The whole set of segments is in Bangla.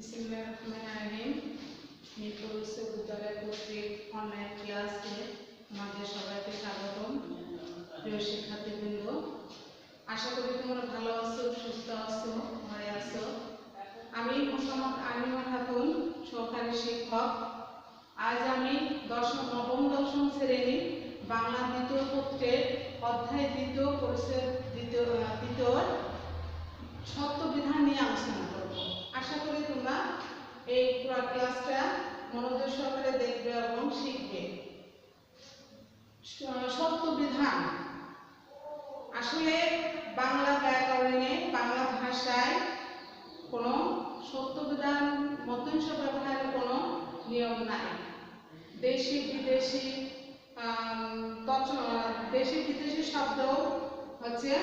বিসমিল্লাহিররহমানিররহিম। মিরপুর বিশ্ববিদ্যালয় কর্তৃক অনলাইন ক্লাসে আমাদের সবাইকে স্বাগতম। প্রিয় শিক্ষার্থীবৃন্দ, আশা করি তোমরা ভালো আছো, সুস্থ আছো, ঘরে আছো। আমি মোসাম্মদ আমিনা খাতুন, সহকারী শিক্ষক। আজ আমি নবম দশম শ্রেণী বাংলা দ্বিতীয় পত্রের অধ্যায় দ্বিতীয় পরিচ্ছেদ দ্বিতীয় সত্য বিধান নিয়ে আলোচনা করব। আশা করি তোমরা এই পুরো ক্লাসটা মনোযোগ সহকারে দেখবে এবং শিখবে। সত্য বিধান আসলে বাংলা ব্যাকরণে, বাংলা ভাষায় কোনো সত্য বিধান মতাংশ ব্যবহারের কোনো নিয়ম নাই। দেশি বিদেশি শব্দ হচ্ছে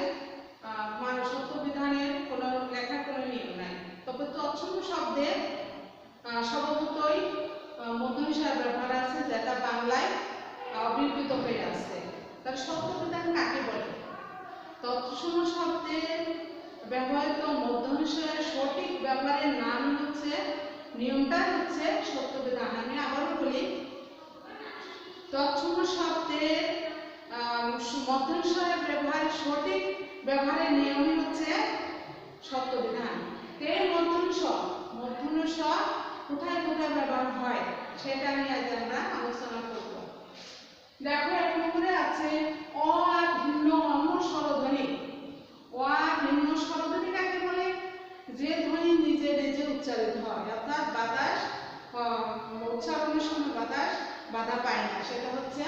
সত্য বিধানের কোনো লেখার কোনো নিয়ম নাই। তবে তৎসম শব্দের স্বভাবতই মধ্যনিসার ব্যবহার আছে, যেটা বাংলায় বিকৃত হয়ে আছে। তার সত্য বিধান কাকে বলে? তৎসম শব্দের ব্যবহৃত মধ্যনিসারের সঠিক ব্যবহারের নাম হচ্ছে, নিয়মটা হচ্ছে সত্য বিধান। আমি আবারও বলি, তৎসম শব্দের মধ্যনিসারের ব্যবহারের সঠিক ব্যবহারের নিয়মই হচ্ছে সত্য বিধান। এই মধ্যনিসর কোথায় কোথায় ব্যবহার হয় সেটা নিয়ে আজ আমরা আলোচনা করব। দেখো, এক নম্বরে আছে অ আর ভিন্ন অন্য স্বরধ্বনি। অ আর ভিন্ন স্বরধ্বনি কাকে বলে? যে ধ্বনি নিজে নিজে উচ্চারিত হয়, অর্থাৎ বাতাস উচ্চারণের সময় বাতাস বাধা পায় না, সেটা হচ্ছে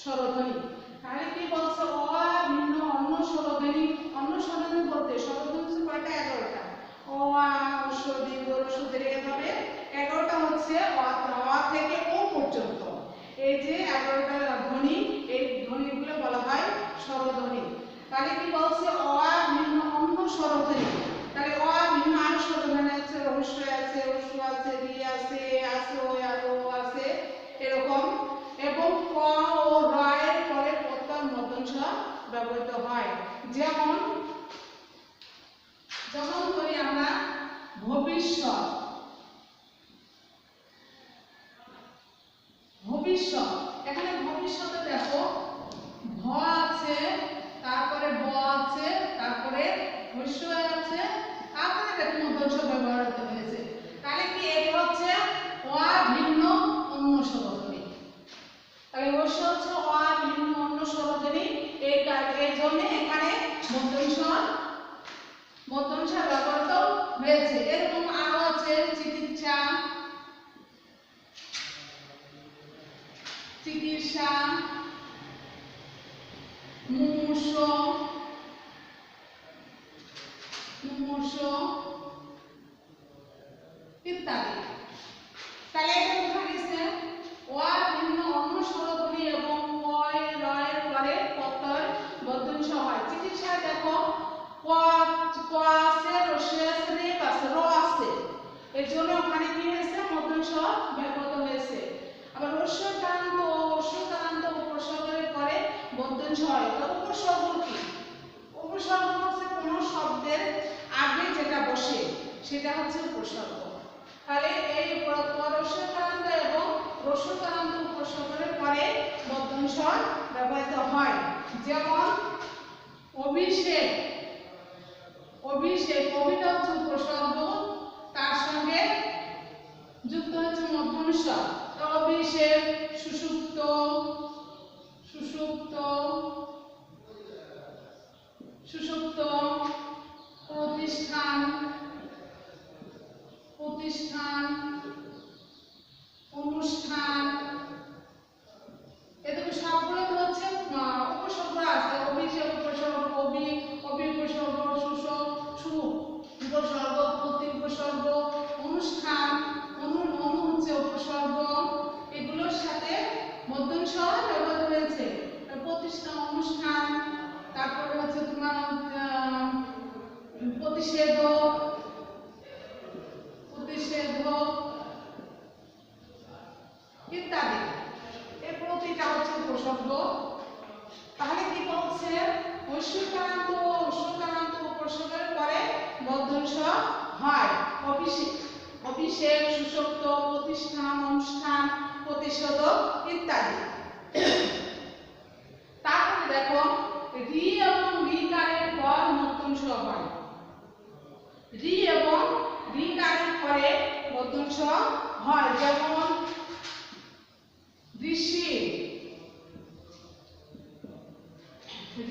স্বরধ্বনি। তাহলে কি বলছে? অ আর ভিন্ন অন্য স্বরধ্বনি। অন্য স্বরধ্বনি বলতে স্বরধ্বনি হচ্ছে কয়টা? 11টা। অ আ হ্রস্ব দীর্ঘ হ্রস্ব দীর্ঘ, এভাবে 11টা হচ্ছে অ থেকে ও পর্যন্ত। এই যে 11টা ধ্বনি, এই ধ্বনিগুলো বলা হয় স্বরধ্বনি। তাহলে কি বলছে? অ আর ভিন্ন অন্য স্বরধ্বনি। তাহলে অ আর ভিন্ন আরো স্বরধ্বনি আছে, রহস্য আছে, হ্রস্ব আছে, রি আছে, আছে ও আছে, এরকম। এবং ক ও র এর পরে প্রত্যয় মধ্যঞ্চ ব্যবহৃত হয়। যেমন ধরি আমরা ভবিষ্যৎ। এখানে ভবিষ্যতে দেখো ভ আছে, তারপরে ব আছে, তারপরে হস্য আছে, তারপরে দেখো মধ্যঞ্চ ব্যবহার হয়েছে। তাহলে কি এটা হচ্ছে অ ভিন্ন অন্য স্বরধ্বনি। তাহলে হস্য হচ্ছে অ ভিন্ন অন্য স্বরধ্বনি। এই জন্য এখানে মধ্যঞ্চ ব্যবহৃত হয়েছে। এরকম আরো আছে চিকিৎসা, মুমূর্ষ ইত্যাদি। তাহলে এটা কোথায় গেছে? অ ভিন্ন অন্য স্বরধ্বনি এবং ক এর র এর পরে প্রত্যয় মধ্যঞ্চ হয়। চিকিৎসা দেখো ক আছে, রস্য আছে, রেপ আছে, র আছে, এর জন্য ওখানে কি হয়েছে? মধ্যঞ্চ ব্যবহৃত হয়েছে। আবার হস্যকারান্ত উপসর্গের পরে মধ্যঞ্চ হয়। তো উপসর্গ কি? উপসর্গ হচ্ছে কোন শব্দের আগে যেটা বসে সেটা হচ্ছে উপসর্গ। তাহলে এই হস্যকারান্ত এবং হ্রস্বকারান্ত উপসর্গের পরে মধ্যঞ্চ ব্যবহৃত হয়। যেমন অভিষেক, কবিতা হচ্ছে উপসর্গ, তার সঙ্গে যুক্ত হচ্ছে মধ্যঞ্চ। অভিষেক, সুষুপ্ত, প্রতিষ্ঠান, অনুষ্ঠান, এদিকে সবগুলো হচ্ছে উপসর্গ আছে। অভিষেক উপসর্গ, কবি উপসর্গ, উপসর্গ, প্রতি উপসর্গ, অনুষ্ঠান, অনু হচ্ছে উপসর্গ, এগুলোর সাথে মধ্যঞ্চ ব্যবহৃত হয়েছে। প্রতিষ্ঠান, অনুষ্ঠান, তারপরে হচ্ছে তোমার প্রতিষেধক ইত্যাদি। এই প্রতিটা হচ্ছে উপসর্গ। তাহলে কি বলছে? হস্যকারান্ত উপসর্গের পরে মধ্যঞ্চ হয়। অভিষেক অভিষেক, সুষুপ্ত, প্রতিষ্ঠান, অনুষ্ঠান, প্রতিশোধক ইত্যাদি। তারপরে দেখো রি এবং রিকারের পর মধ্যঞ্চ হয়। রি এবং রিকারের পরে মধ্যঞ্চ হয়, যেমন ঋষি,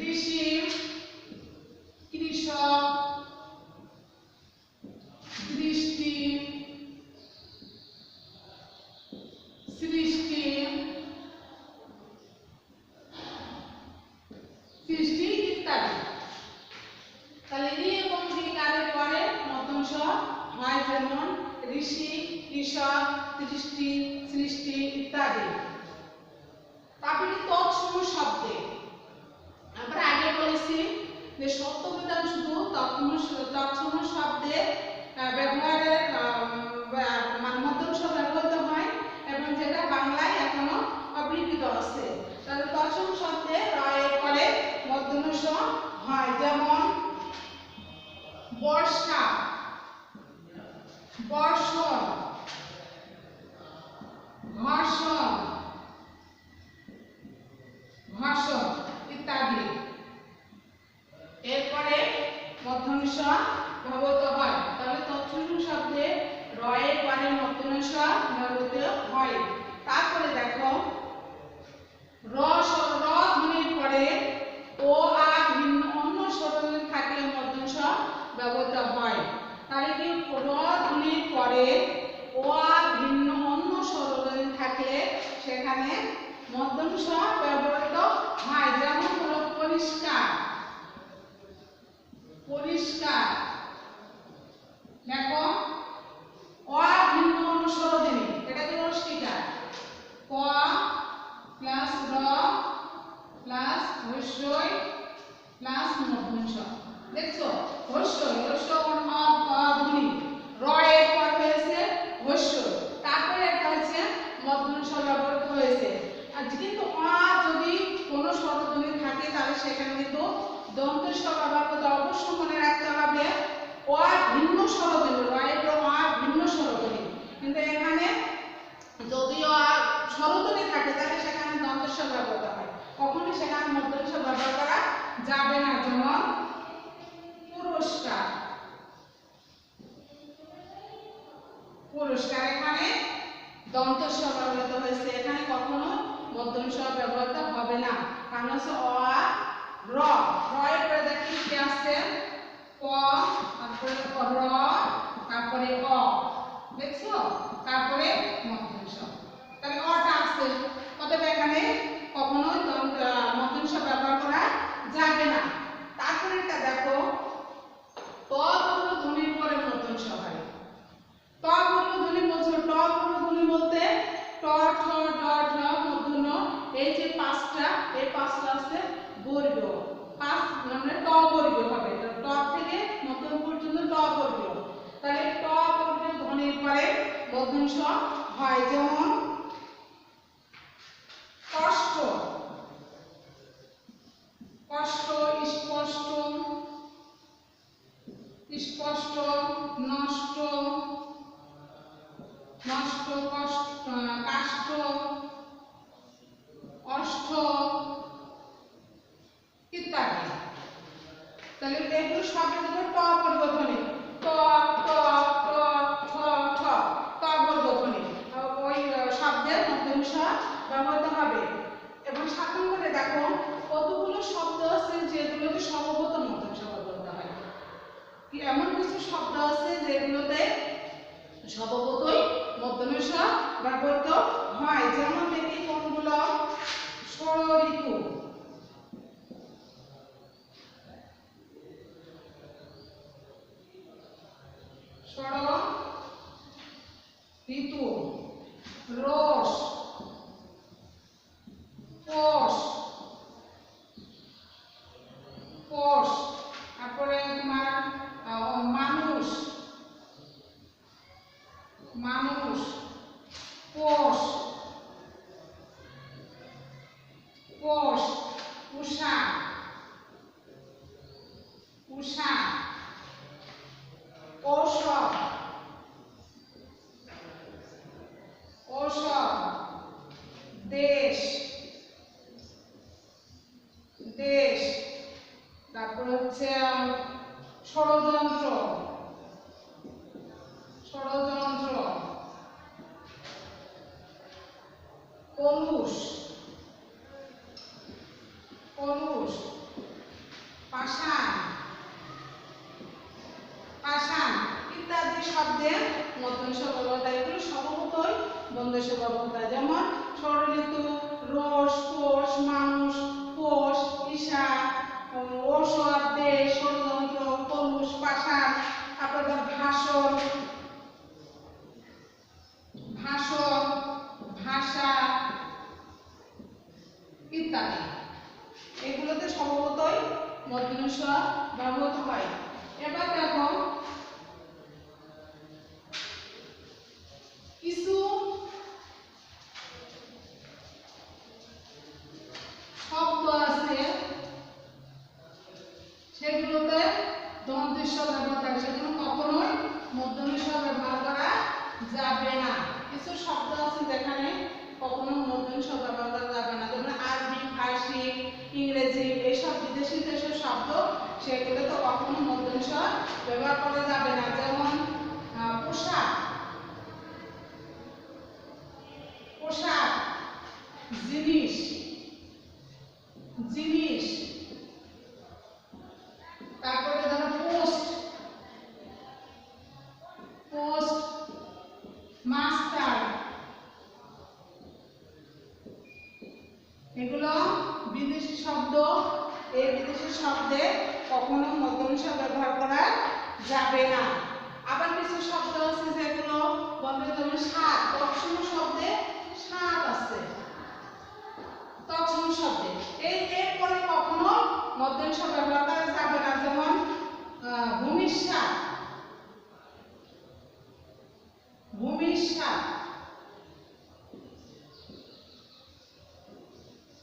ঋষি, কৃষক, দৃষ্টি, সৃষ্টি, সৃষ্টি ইত্যাদি। তাহলে রি এবং রিকারের পরে মধ্যঞ্চ হয়, যেমন ঋষি, কৃষক, দৃষ্টি, সৃষ্টি ইত্যাদি। তারপরে তৎসম শব্দে আমরা আগে বলেছি যে শব্দবিধান শুধু তৎসম শব্দে ব্যবহারের মধ্যঞ্চ ব্যবহৃত হয় এবং যেটা বাংলায় এখনো অবিকৃত আছে। তাহলে তৎসম শব্দে রয়ের পরে মধ্যঞ্চ হয়, যেমন বর্ষা, বর্ষণ, ঘর্ষণ, ঘর্ষণ ইত্যাদি। এরপরে মধ্যঞ্চ ব্যবহৃত হয়। তাহলে তৎসম শব্দে রয়ের পরে মধ্যঞ্চ ব্যবহৃত হয়। তারপরে দেখো র ধ্বনির পরে ও আ ভিন্ন অন্য স্বরধ্বনি থাকলে মধ্যঞ্চ ব্যবহৃত হয়। তাহলে কি র ধ্বনির পরে ও আ ভিন্ন অন্য স্বরধ্বনি থাকলে সেখানে মধ্যঞ্চ ব্যবহৃত হয়, যেমন হলো পরিষ্কার, পরিষ্কার। দেখো অ ভিন্ন অন্য স্বরধ্বনি, এটা কি রস্বইকার, ক প্লাস র প্লাস হস্যই প্লাস মধ্যঞ্চ। দেখছো হস্যই, হস্য ধ্বনি, র এর পর হয়েছে হস্য, তারপরে এটা হচ্ছে মধ্যঞ্চ ব্যবহৃত হয়েছে। আর কিন্তু আ যদি কোনো স্বরধ্বনি থাকে তাহলে সেখানে কিন্তু দন্ত স ব্যবহার করতে অবশ্যই মনে রাখতে হবে অ ভিন্ন স্বরধ্বনি, র এর পর আ ভিন্ন স্বরধ্বনি। কিন্তু এখানে যদিও আর স্বরধ্বনি থাকে তাহলে সেখানে দন্ত স ব্যবহৃত হয়, কখনোই সেখানে মধ্যঞ্চ ব্যবহার করা যাবে না। যেমন পুরস্কার, পুরস্কার এখানে দন্ত স ব্যবহৃত হয়েছে, এখানে কখনো মধ্যঞ্চ ব্যবহৃত হবে না, কারণ হচ্ছে অ আর র। র এর পরে দেখি কি আছে, ক, তারপরে র, তারপরে অ, দেখছো, তারপরে মধ্যঞ্চ। তাহলে অটা আছে, অতএব এখানে কখনোই মধ্যঞ্চ ব্যবহার করা যাবে না। তারপরে এটা দেখো ত বর্ণ ধ্বনির পরে মধ্যঞ্চ হয়। ত বর্ণ ধ্বনি বলছো, ট বর্ণ ধ্বনি বলতে ট, ঠ, ড, ঢ, মূর্ধন্য, এই যে পাঁচটা, এই পাঁচটা আছে বর্গ, পাঁচ মানে ট বর্গ হবে, ট থেকে মধ্যম পর্যন্ত ট বর্গ। তাহলে ট বর্গ ধ্বনির পরে মধ্যঞ্চ হয়, যেমন কষ্ট, কষ্ট, স্পষ্ট, স্পষ্ট, নষ্ট, নষ্ট, কষ্ট, কাষ্ঠ, অষ্ট ইত্যাদি। তাহলে এগুলো সব ট বর্গ ধ্বনি, ট, ট, ট, ঠ, ঠ, ট বর্গ ধ্বনি, ওই শব্দের মধ্যঞ্চ ব্যবহৃত হবে। এবং 7 নম্বরে দেখো কতগুলো শব্দ আছে যেগুলোতে স্বভাবত মধ্যঞ্চ ব্যবহৃত হয়। কি এমন কিছু শব্দ আছে যেগুলোতে স্বভাবতই মধ্যঞ্চ ব্যবহৃত হয়, যেমন দেখি কোনগুলো, ষড় ঋতু, ষড় ঋতু, রস, কোষ, কোষ, তারপরে তোমার মানুষ, মানুষ, কোষ, কোষ, উষা, উষা, ঔষধ, শব্দে মূর্ধন্য ষ ব্যবহার হয়। এগুলো স্বভাবতই বন্ধ ষ ব্যবহার হয়। যেমন ষড়ঋতু, রোষ, কোষ, মানুষ, কোষ, ঈশা, ঔষধ, দেশ, ষড়যন্ত্র, পৌষ, পাষাণ, তারপরে ভাষণ, ভাষণ, ভাষা ইত্যাদি। এগুলোতে স্বভাবতই মূর্ধন্য ষ ব্যবহৃত হয়। এবার দেখো কিছু শব্দ আছে সেগুলোতে দন্ত্য স ব্যবহার থাকে, সেগুলো কখনোই মূর্ধন্য ষ ব্যবহার করা যাবে না। কিছু শব্দ আছে যেখানে কখনো মূর্ধন্য ষ ব্যবহার করা যাবে না, যেমন আরবি, ফার্সি, ইংরেজি, এইসব বিদেশি যেসব শব্দ সেগুলো তো কখনো মূর্ধন্য ষ ব্যবহার করা যাবে না। যেমন পোশাক, পোশাক, জিনিস, জিনিস, তারপরে ধরো পোস্ট, পোস্ট, মাস্টার, এগুলো বিদেশি শব্দ। এই বিদেশি শব্দে কখনো মূর্ধন্য ষ ব্যবহার করা যাবে না। আবার কিছু শব্দ আছে যেগুলো বলবে, যেমন সাত, তৎসম শব্দে সাত আছে, তৎসম শব্দে এরপরে কখনো মূর্ধন্য ষ ব্যবহার করা যাবে না। যেমন ভূমিসাৎ, ভূমিসাৎ,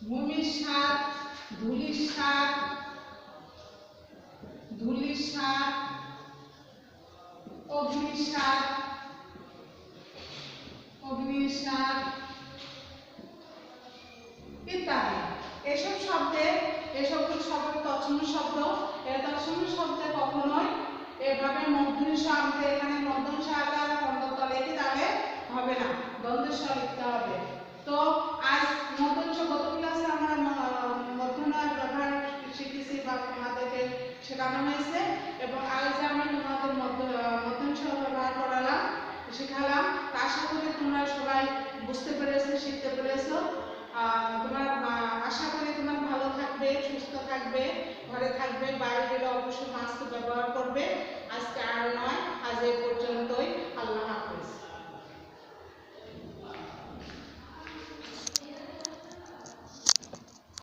ভূমিসাৎ, ধূলিসাৎ, ধূলিসাৎ, অগ্নিসাৎ, অগ্নিসাৎ ইত্যাদি। এসব শব্দে, এসব শব্দ তৎসম শব্দ। এই তৎসম শব্দে কখনোই এভাবে মূর্ধন্য ষ আনতে, এখানে মূর্ধন্য ষ আকার খণ্ডতলে কি তাহলে হবে না, দ্বন্দ্ব ষ লিখতে হবে। তো আজ মূর্ধন্য ষ গত ক্লাসে আমরা মূর্ধন্য ব্যবহার শিখেছি বা তোমাদেরকে শেখানো হয়েছে, এবং আজ আমি তোমাদের মূর্ধন্য ষ ব্যবহার করালাম, শেখালাম। আশা করি তোমরা সবাই বুঝতে পেরেছো, শিখতে পেরেছো। তোমার আশা করি তোমরা ভালো থাকবে, সুস্থ থাকবে, ঘরে থাকবে।